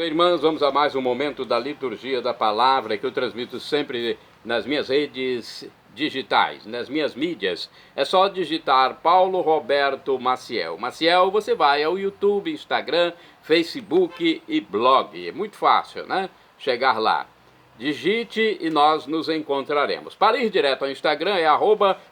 Irmãos, vamos a mais um momento da liturgia da palavra que eu transmito sempre nas minhas redes digitais, nas minhas mídias. É só digitar Paulo Roberto Maciel. Maciel, você vai ao YouTube, Instagram, Facebook e blog. É muito fácil, né? Chegar lá. Digite e nós nos encontraremos. Para ir direto ao Instagram é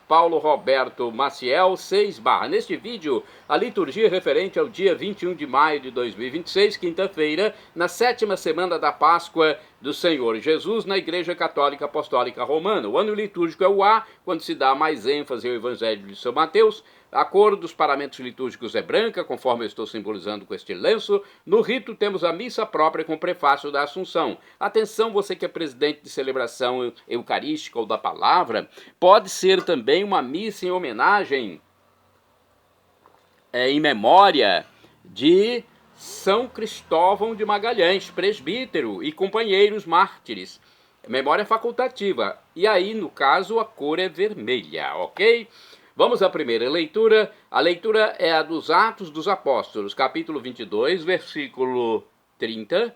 @Paulo Roberto Maciel 6/. Neste vídeo, a liturgia referente ao dia 21 de maio de 2026, quinta-feira, na 7ª semana da Páscoa do Senhor Jesus, na Igreja Católica Apostólica Romana. O ano litúrgico é o A, quando se dá mais ênfase ao Evangelho de São Mateus. A cor dos paramentos litúrgicos é branca, conforme eu estou simbolizando com este lenço. No rito temos a missa própria com prefácio da Assunção. Atenção, você que é presidente de celebração eucarística ou da palavra, pode ser também uma missa em homenagem, em memória de São Cristóvão de Magalhães, presbítero e companheiros mártires. Memória facultativa. E aí, no caso, a cor é vermelha, ok? Vamos à primeira leitura. A leitura é a dos Atos dos Apóstolos, capítulo 22, versículo 30,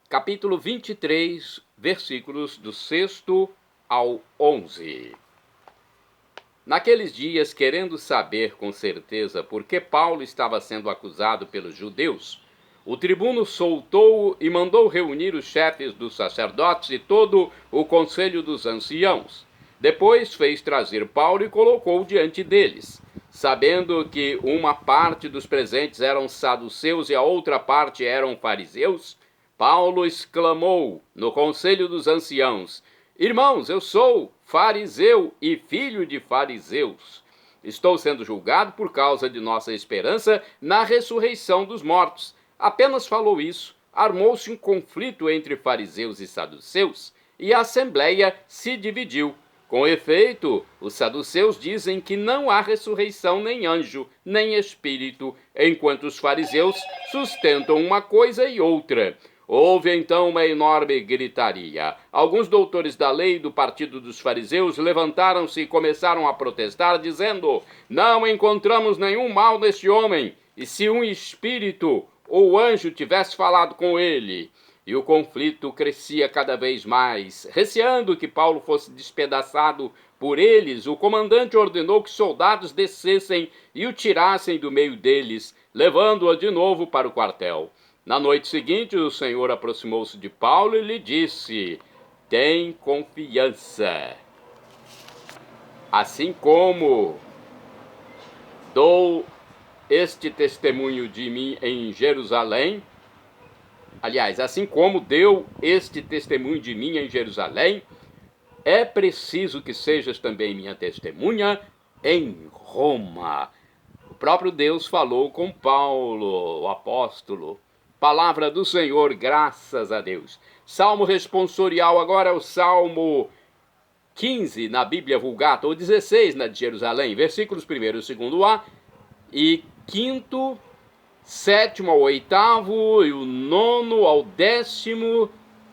capítulo 23, versículos do 6º ao 11. Naqueles dias, querendo saber com certeza por que Paulo estava sendo acusado pelos judeus, o tribuno soltou-o e mandou reunir os chefes dos sacerdotes e todo o conselho dos anciãos. Depois fez trazer Paulo e colocou diante deles. Sabendo que uma parte dos presentes eram saduceus e a outra parte eram fariseus, Paulo exclamou no conselho dos anciãos: Irmãos, eu sou fariseu e filho de fariseus. Estou sendo julgado por causa de nossa esperança na ressurreição dos mortos. Apenas falou isso, armou-se um conflito entre fariseus e saduceus, e a assembleia se dividiu. Com efeito, os saduceus dizem que não há ressurreição nem anjo, nem espírito, enquanto os fariseus sustentam uma coisa e outra. Houve então uma enorme gritaria. Alguns doutores da lei do partido dos fariseus levantaram-se e começaram a protestar, dizendo: Não encontramos nenhum mal neste homem, e se um espírito ou anjo tivesse falado com ele? E o conflito crescia cada vez mais. Receando que Paulo fosse despedaçado por eles, o comandante ordenou que soldados descessem e o tirassem do meio deles, levando-o de novo para o quartel. Na noite seguinte, o Senhor aproximou-se de Paulo e lhe disse: Tem confiança. Assim como dou este testemunho de mim em Jerusalém, aliás, assim como deu este testemunho de mim em Jerusalém, é preciso que sejas também minha testemunha em Roma. O próprio Deus falou com Paulo, o apóstolo. Palavra do Senhor, graças a Deus. Salmo responsorial agora é o Salmo 15 na Bíblia Vulgata, ou 16 na de Jerusalém, versículos 1º e 2º A, e 5º, 7º ao 8º, e o 9º ao 10º,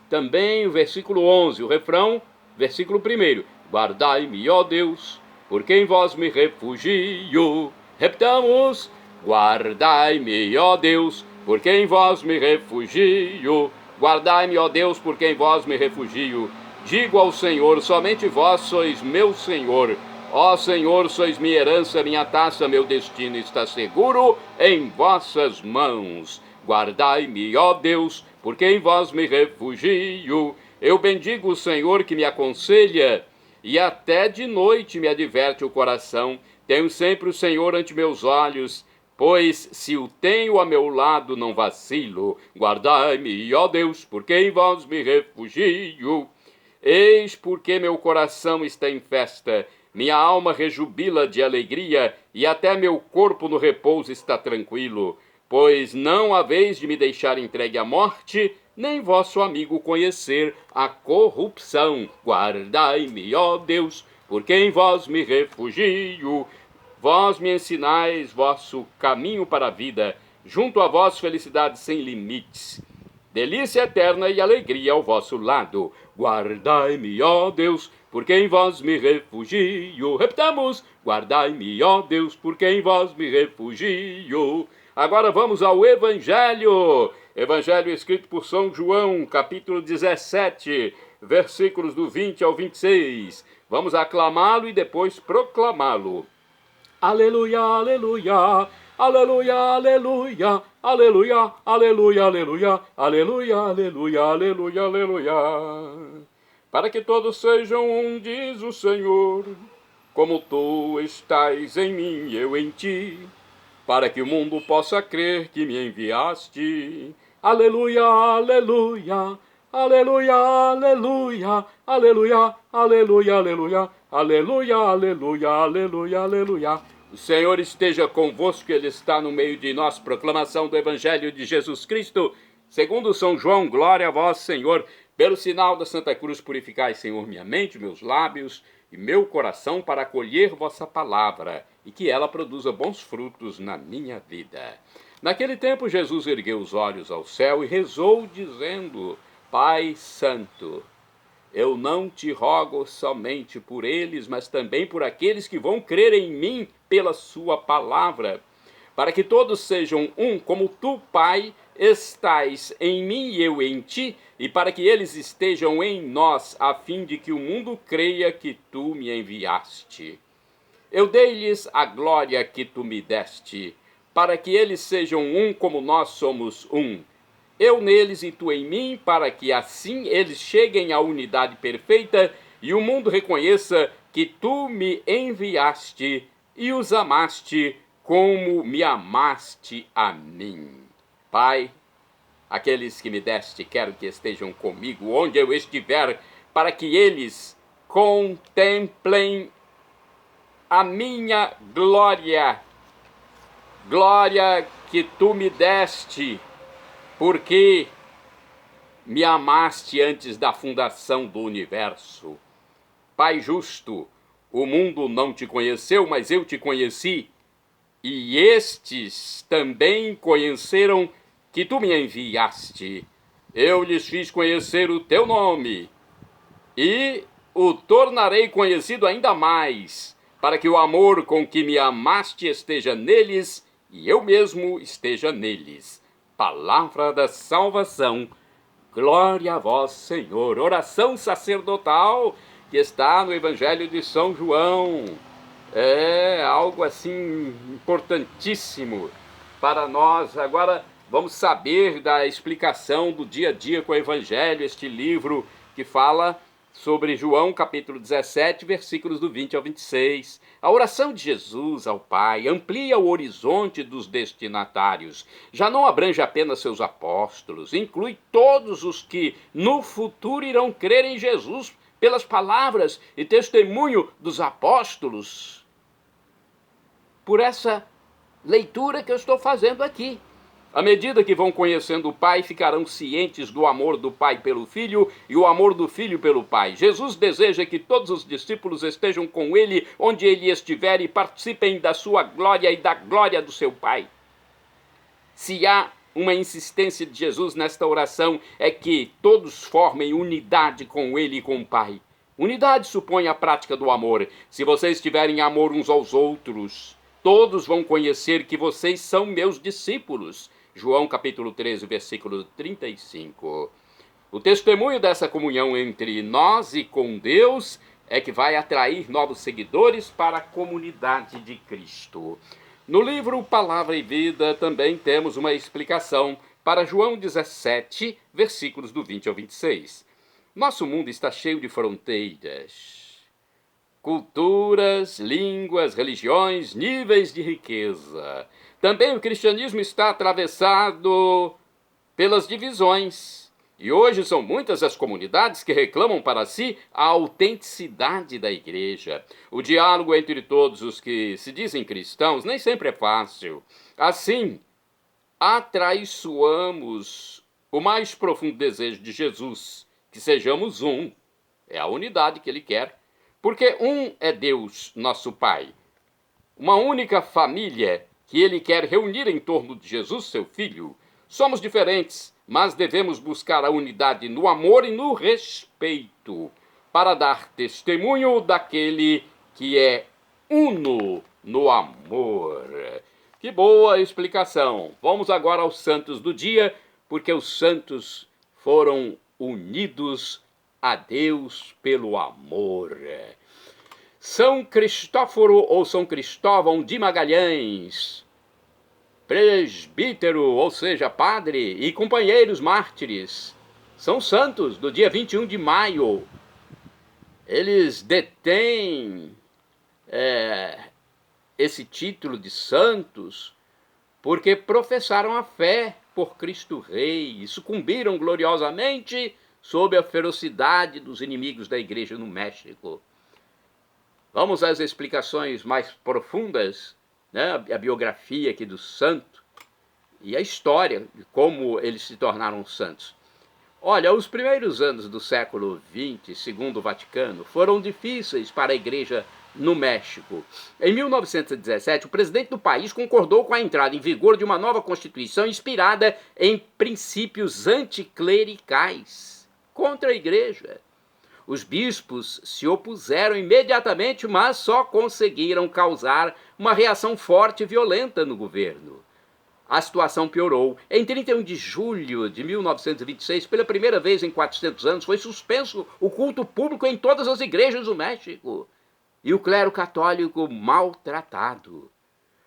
também o versículo 11, o refrão, versículo 1º. Guardai-me, ó Deus, porque em vós me refugio. Repetamos: guardai-me, ó Deus, porque em vós me refugio. Guardai-me, ó Deus, porque em vós me refugio. Digo ao Senhor: somente vós sois meu Senhor. Ó Senhor, sois minha herança, minha taça, meu destino está seguro em vossas mãos. Guardai-me, ó Deus, porque em vós me refugio. Eu bendigo o Senhor que me aconselha, e até de noite me adverte o coração. Tenho sempre o Senhor ante meus olhos, pois se o tenho a meu lado não vacilo. Guardai-me, ó Deus, porque em vós me refugio. Eis porque meu coração está em festa, minha alma rejubila de alegria, e até meu corpo no repouso está tranquilo. Pois não haveis de me deixar entregue à morte, nem vosso amigo conhecer a corrupção. Guardai-me, ó Deus, porque em vós me refugio. Vós me ensinais vosso caminho para a vida, junto a vós felicidade sem limites. Delícia eterna e alegria ao vosso lado. Guardai-me, ó Deus, porque em vós me refugio. Repetamos: guardai-me, ó Deus, porque em vós me refugio. Agora vamos ao Evangelho Evangelho escrito por São João, capítulo 17, versículos do 20 ao 26. Vamos aclamá-lo e depois proclamá-lo. Aleluia, aleluia, aleluia, aleluia, aleluia, aleluia, aleluia, aleluia, aleluia, aleluia, aleluia. Para que todos sejam um, diz o Senhor, como tu estás em mim e eu em ti, para que o mundo possa crer que me enviaste. Aleluia, aleluia, aleluia, aleluia, aleluia, aleluia, aleluia, aleluia, aleluia, aleluia, aleluia. O Senhor esteja convosco, Ele está no meio de nós. Proclamação do Evangelho de Jesus Cristo, segundo São João. Glória a vós, Senhor. Pelo sinal da Santa Cruz, purificai, Senhor, minha mente, meus lábios e meu coração para acolher vossa palavra e que ela produza bons frutos na minha vida. Naquele tempo, Jesus ergueu os olhos ao céu e rezou, dizendo: Pai Santo, eu não te rogo somente por eles, mas também por aqueles que vão crer em mim pela sua palavra, para que todos sejam um, como tu, Pai, estás em mim e eu em ti, e para que eles estejam em nós, a fim de que o mundo creia que tu me enviaste. Eu dei-lhes a glória que tu me deste, para que eles sejam um como nós somos um. Eu neles e tu em mim, para que assim eles cheguem à unidade perfeita e o mundo reconheça que tu me enviaste e os amaste como me amaste a mim. Pai, aqueles que me deste, quero que estejam comigo onde eu estiver, para que eles contemplem a minha glória, glória que tu me deste, porque me amaste antes da fundação do universo. Pai justo, o mundo não te conheceu, mas eu te conheci, e estes também conheceram que tu me enviaste. Eu lhes fiz conhecer o teu nome, e o tornarei conhecido ainda mais, para que o amor com que me amaste esteja neles, e eu mesmo esteja neles. Palavra da salvação. Glória a vós, Senhor. Oração sacerdotal que está no Evangelho de São João. É algo assim importantíssimo para nós. Agora vamos saber da explicação do dia a dia com o Evangelho, este livro que fala sobre João capítulo 17, versículos do 20 ao 26. A oração de Jesus ao Pai amplia o horizonte dos destinatários. Já não abrange apenas seus apóstolos, inclui todos os que no futuro irão crer em Jesus pelas palavras e testemunho dos apóstolos. Por essa leitura que eu estou fazendo aqui. À medida que vão conhecendo o Pai, ficarão cientes do amor do Pai pelo Filho e o amor do Filho pelo Pai. Jesus deseja que todos os discípulos estejam com Ele onde Ele estiver e participem da sua glória e da glória do seu Pai. Se há uma insistência de Jesus nesta oração, é que todos formem unidade com Ele e com o Pai. Unidade supõe a prática do amor. Se vocês tiverem amor uns aos outros, todos vão conhecer que vocês são meus discípulos. João capítulo 13, versículo 35. O testemunho dessa comunhão entre nós e com Deus é que vai atrair novos seguidores para a comunidade de Cristo. No livro Palavra e Vida também temos uma explicação para João 17, versículos do 20 ao 26. Nosso mundo está cheio de fronteiras, culturas, línguas, religiões, níveis de riqueza. Também o cristianismo está atravessado pelas divisões. E hoje são muitas as comunidades que reclamam para si a autenticidade da igreja. O diálogo entre todos os que se dizem cristãos nem sempre é fácil. Assim, atraiçoamos o mais profundo desejo de Jesus, que sejamos um. É a unidade que Ele quer. Porque um é Deus, nosso Pai. Uma única família que Ele quer reunir em torno de Jesus, seu Filho. Somos diferentes, mas devemos buscar a unidade no amor e no respeito, para dar testemunho daquele que é uno no amor. Que boa explicação! Vamos agora aos santos do dia, porque os santos foram unidos a Deus pelo amor. São Cristóforo ou São Cristóvão de Magalhães, presbítero, ou seja, padre, e companheiros mártires, são santos do dia 21 de maio. Eles detêm esse título de santos porque professaram a fé por Cristo Rei e sucumbiram gloriosamente sob a ferocidade dos inimigos da igreja no México. Vamos às explicações mais profundas, né? A biografia aqui do santo e a história de como eles se tornaram santos. Olha, os primeiros anos do século XX, segundo o Vaticano, foram difíceis para a igreja no México. Em 1917, o presidente do país concordou com a entrada em vigor de uma nova Constituição inspirada em princípios anticlericais contra a igreja. Os bispos se opuseram imediatamente, mas só conseguiram causar uma reação forte e violenta no governo. A situação piorou. Em 31 de julho de 1926, pela primeira vez em 400 anos, foi suspenso o culto público em todas as igrejas do México e o clero católico maltratado.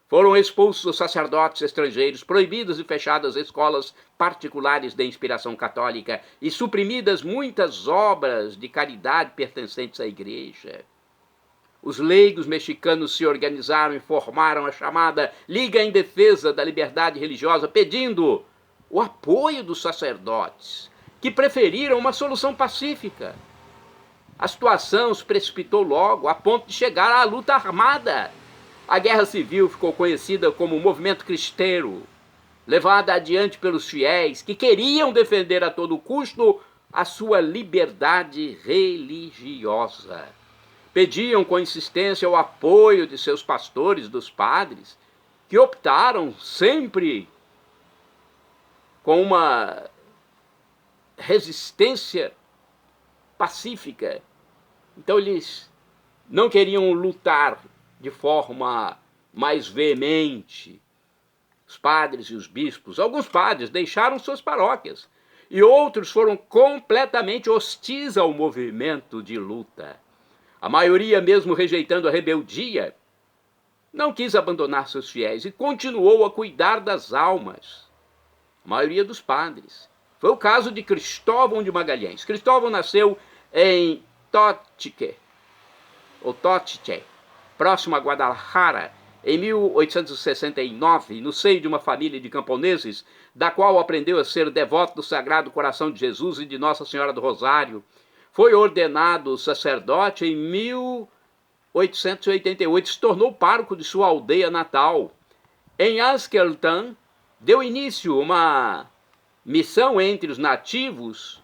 Foram expulsos os sacerdotes estrangeiros, proibidas e fechadas escolas particulares de inspiração católica e suprimidas muitas obras de caridade pertencentes à igreja. Os leigos mexicanos se organizaram e formaram a chamada Liga em Defesa da Liberdade Religiosa, pedindo o apoio dos sacerdotes, que preferiram uma solução pacífica. A situação se precipitou logo, a ponto de chegar à luta armada. A Guerra Civil ficou conhecida como o Movimento Cristero, levada adiante pelos fiéis que queriam defender a todo custo a sua liberdade religiosa. Pediam com insistência o apoio de seus pastores, dos padres, que optaram sempre com uma resistência pacífica. Então eles não queriam lutar de forma mais veemente. Os padres e os bispos, alguns padres deixaram suas paróquias e outros foram completamente hostis ao movimento de luta. A maioria, mesmo rejeitando a rebeldia, não quis abandonar seus fiéis e continuou a cuidar das almas. A maioria dos padres. Foi o caso de Cristóvão de Magalhães. Cristóvão nasceu em Totique, próximo a Guadalajara, em 1869, no seio de uma família de camponeses, da qual aprendeu a ser devoto do Sagrado Coração de Jesus e de Nossa Senhora do Rosário. Foi ordenado sacerdote em 1888, se tornou pároco de sua aldeia natal. Em Askeltan, deu início uma missão entre os nativos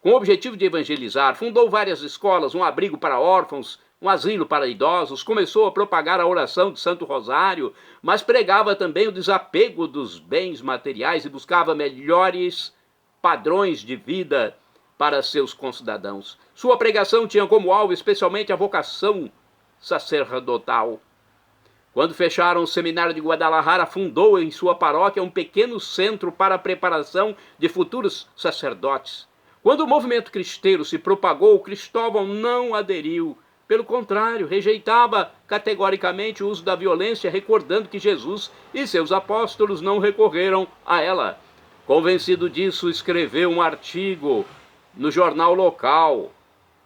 com o objetivo de evangelizar. Fundou várias escolas, um abrigo para órfãos, um asilo para idosos, começou a propagar a oração de Santo Rosário, mas pregava também o desapego dos bens materiais e buscava melhores padrões de vida para seus concidadãos. Sua pregação tinha como alvo especialmente a vocação sacerdotal. Quando fecharam o seminário de Guadalajara, fundou em sua paróquia um pequeno centro para a preparação de futuros sacerdotes. Quando o movimento cristeiro se propagou, Cristóvão não aderiu. Pelo contrário, rejeitava categoricamente o uso da violência, recordando que Jesus e seus apóstolos não recorreram a ela. Convencido disso, escreveu um artigo no jornal local,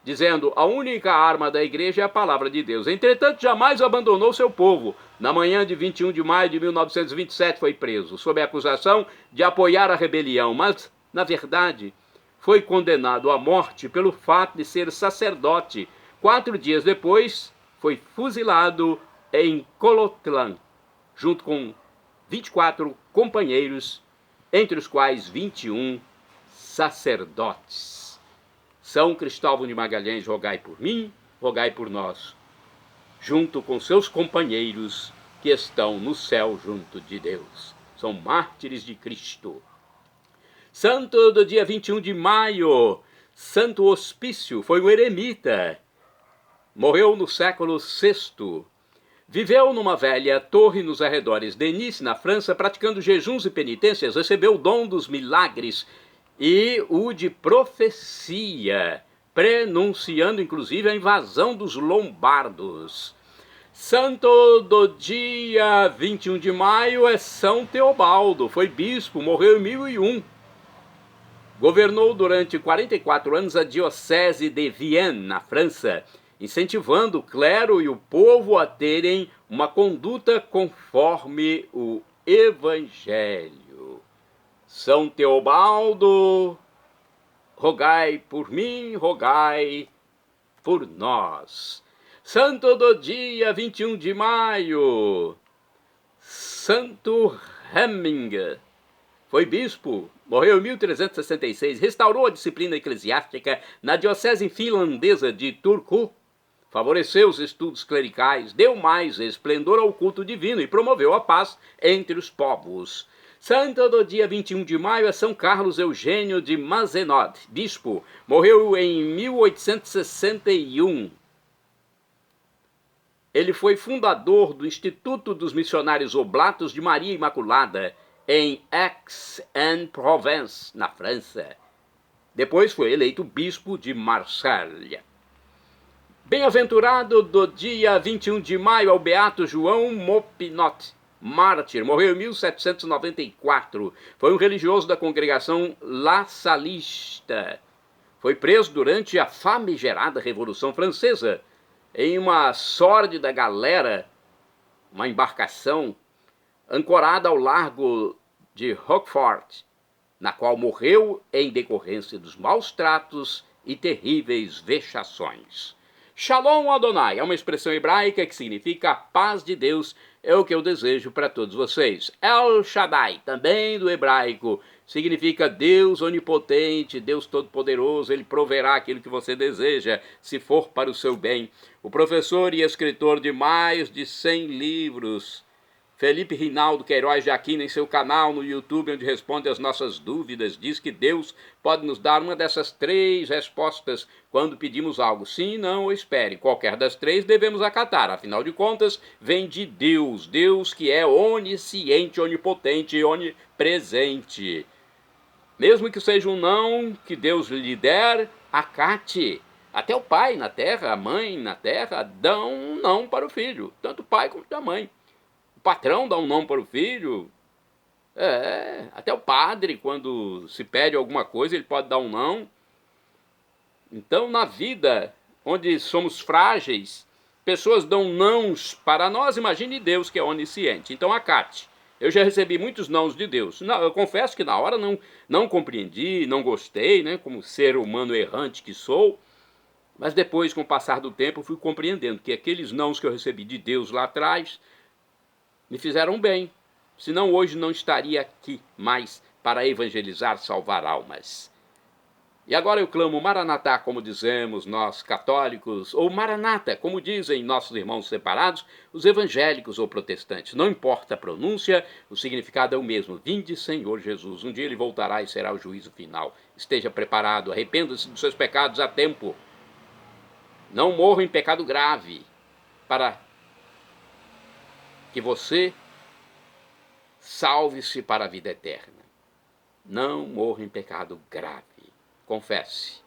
dizendo: a única arma da igreja é a palavra de Deus. Entretanto, jamais abandonou seu povo. Na manhã de 21 de maio de 1927 foi preso, sob a acusação de apoiar a rebelião, mas, na verdade, foi condenado à morte pelo fato de ser sacerdote. 4 dias depois, foi fuzilado em Colotlán, junto com 24 companheiros, entre os quais 21 sacerdotes. São Cristóvão de Magalhães, rogai por mim, rogai por nós, junto com seus companheiros que estão no céu junto de Deus. São mártires de Cristo. Santo do dia 21 de maio, Santo Hospício, foi um eremita. Morreu no século VI. Viveu numa velha torre nos arredores de Nice, na França, praticando jejuns e penitências, recebeu o dom dos milagres e o de profecia, prenunciando inclusive a invasão dos lombardos. Santo do dia 21 de maio é São Teobaldo, foi bispo, morreu em 1001. Governou durante 44 anos a diocese de Vienne, na França, incentivando o clero e o povo a terem uma conduta conforme o Evangelho. São Teobaldo, rogai por mim, rogai por nós. Santo do dia 21 de maio, Santo Hemming, foi bispo, morreu em 1366, restaurou a disciplina eclesiástica na diocese finlandesa de Turku, favoreceu os estudos clericais, deu mais esplendor ao culto divino e promoveu a paz entre os povos. Santo do dia 21 de maio é São Carlos Eugênio de Mazenod, bispo, morreu em 1861. Ele foi fundador do Instituto dos Missionários Oblatos de Maria Imaculada, em Aix-en-Provence, na França. Depois foi eleito bispo de Marselha. Bem-aventurado do dia 21 de maio ao beato João Mopinot, mártir, morreu em 1794. Foi um religioso da congregação La Salista. Foi preso durante a famigerada Revolução Francesa, em uma sórdida galera, uma embarcação ancorada ao largo de Roquefort, na qual morreu em decorrência dos maus tratos e terríveis vexações. Shalom Adonai é uma expressão hebraica que significa a paz de Deus, é o que eu desejo para todos vocês. El Shaddai, também do hebraico, significa Deus onipotente, Deus todo-poderoso, Ele proverá aquilo que você deseja, se for para o seu bem. O professor e escritor de mais de 100 livros, Felipe Rinaldo Queiroz de Aquino, em seu canal no YouTube, onde responde às nossas dúvidas, diz que Deus pode nos dar uma dessas 3 respostas quando pedimos algo. Sim, não ou espere. Qualquer das 3 devemos acatar. Afinal de contas, vem de Deus. Deus que é onisciente, onipotente e onipresente. Mesmo que seja um não que Deus lhe der, acate. Até o pai na terra, a mãe na terra, dão um não para o filho. Tanto o pai como a mãe. O patrão dá um não para o filho. Até o padre, quando se pede alguma coisa, ele pode dar um não. Então, na vida, onde somos frágeis, pessoas dão nãos para nós, imagine Deus que é onisciente. Então, acate. Eu já recebi muitos nãos de Deus. Não, eu confesso que na hora não compreendi, não gostei, né, como ser humano errante que sou. Mas depois, com o passar do tempo, fui compreendendo que aqueles nãos que eu recebi de Deus lá atrás me fizeram bem, senão hoje não estaria aqui mais para evangelizar, salvar almas. E agora eu clamo Maranatá, como dizemos nós católicos, ou Maranata, como dizem nossos irmãos separados, os evangélicos ou protestantes. Não importa a pronúncia, o significado é o mesmo. Vinde, Senhor Jesus. Um dia ele voltará e será o juízo final. Esteja preparado, arrependa-se dos seus pecados a tempo. Não morra em pecado grave, para que você salve-se para a vida eterna. Não morra em pecado grave. Confesse.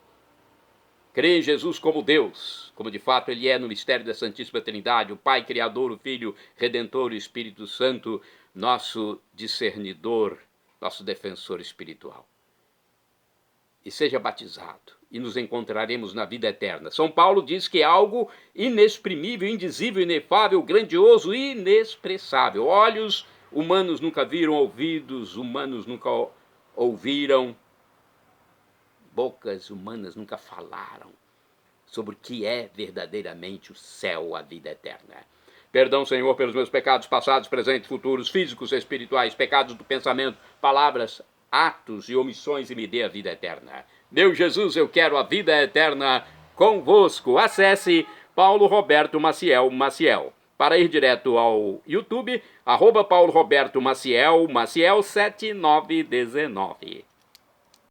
Crê em Jesus como Deus, como de fato Ele é no mistério da Santíssima Trindade, o Pai Criador, o Filho Redentor e o Espírito Santo, nosso discernidor, nosso defensor espiritual. E seja batizado, e nos encontraremos na vida eterna. São Paulo diz que é algo inexprimível, indizível, inefável, grandioso, inexpressável. Olhos humanos nunca viram, ouvidos humanos nunca ouviram, bocas humanas nunca falaram sobre o que é verdadeiramente o céu, a vida eterna. Perdão, Senhor, pelos meus pecados passados, presentes, futuros, físicos, espirituais, pecados do pensamento, palavras, atos e omissões, e me dê a vida eterna. Meu Jesus, eu quero a vida eterna convosco. Acesse Paulo Roberto Maciel. Para ir direto ao YouTube, @Paulo Roberto Maciel 7919.